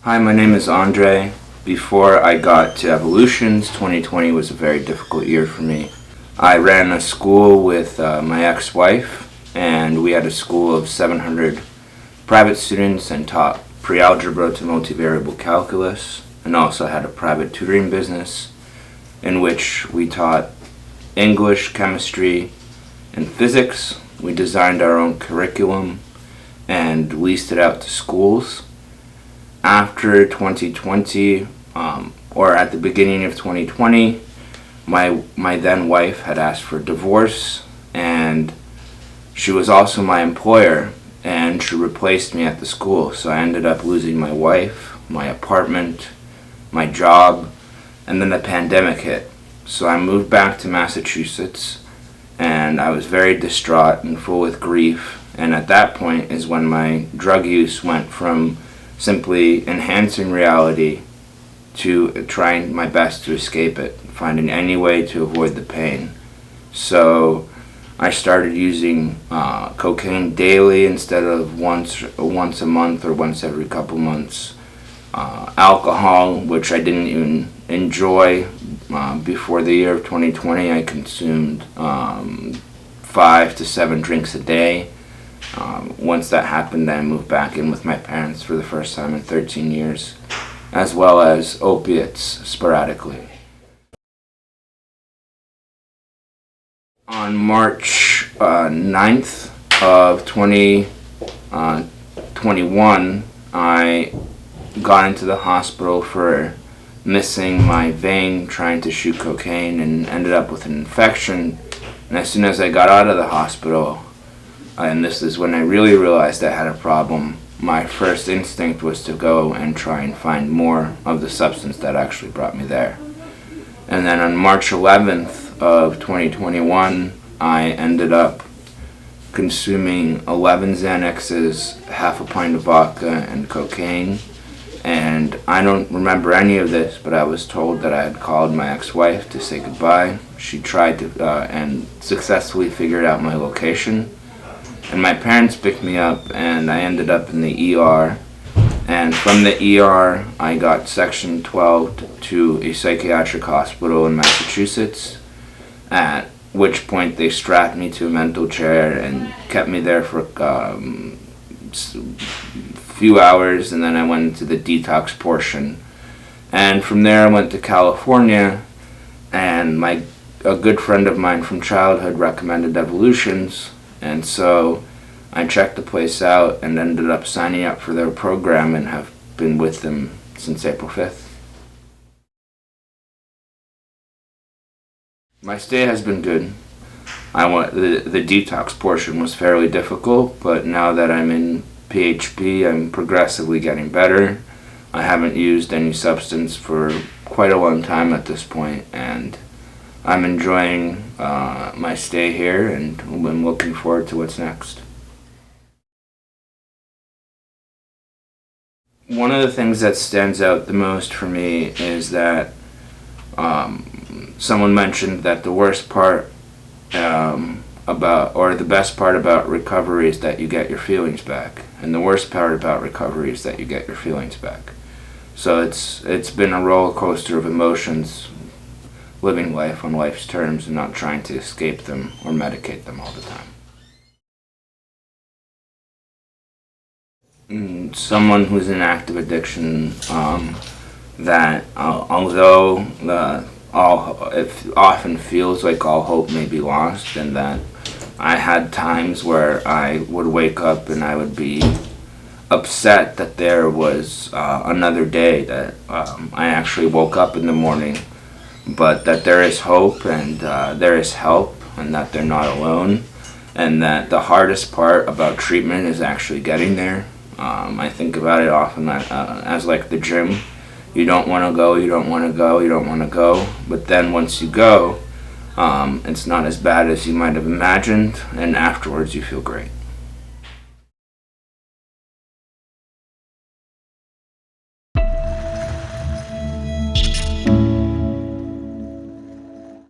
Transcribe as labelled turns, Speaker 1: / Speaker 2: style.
Speaker 1: Hi, my name is Andre. Before I got to Evolutions, 2020 was a very difficult year for me. I ran a school with my ex-wife, and we had a school of 700 private students and taught pre-algebra to multivariable calculus, and also had a private tutoring business in which we taught English, chemistry, and physics. We designed our own curriculum and leased it out to schools. After 2020, or at the beginning of 2020, my then wife had asked for divorce, and she was also my employer, and she replaced me at the school. So I ended up losing my wife, my apartment, my job, and then the pandemic hit. So I moved back to Massachusetts, and I was very distraught and full with grief. And at that point is when my drug use went from simply enhancing reality to trying my best to escape it, finding any way to avoid the pain. So I started using cocaine daily instead of once a month or once every couple months. Alcohol, which I didn't even enjoy before the year of 2020, I consumed 5 to 7 drinks a day. Once that happened, I moved back in with my parents for the first time in 13 years, as well as opiates sporadically. On March 9th of 2021, I got into the hospital for missing my vein trying to shoot cocaine and ended up with an infection. And as soon as I got out of the hospital, and this is when I really realized I had a problem, my first instinct was to go and try and find more of the substance that actually brought me there. And then on March 11th of 2021, I ended up consuming 11 Xanaxes, half a pint of vodka, and cocaine. And I don't remember any of this, but I was told that I had called my ex-wife to say goodbye. She tried to and successfully figured out my location. And my parents picked me up, and I ended up in the ER. And from the ER, I got Section 12 to a psychiatric hospital in Massachusetts, at which point they strapped me to a mental chair and kept me there for a few hours, and then I went into the detox portion. And from there I went to California, and a good friend of mine from childhood recommended Evolutions. And so I checked the place out and ended up signing up for their program and have been with them since April 5th. My stay has been good. The detox portion was fairly difficult, but now that I'm in PHP, I'm progressively getting better. I haven't used any substance for quite a long time at this point, and I'm enjoying my stay here, and I'm looking forward to what's next. One of the things that stands out the most for me is that someone mentioned that the worst part the best part about recovery is that you get your feelings back, and the worst part about recovery is that you get your feelings back. So it's been a roller coaster of emotions, living life on life's terms and not trying to escape them or medicate them all the time. Someone who's in active addiction, that although it often feels like all hope may be lost, and that I had times where I would wake up and I would be upset that there was another day, that I actually woke up in the morning, but that there is hope, and there is help, and that they're not alone, and that the hardest part about treatment is actually getting there. I think about it often as like the gym. You don't want to go, you don't want to go, you don't want to go, but then once you go, it's not as bad as you might have imagined, and afterwards you feel great.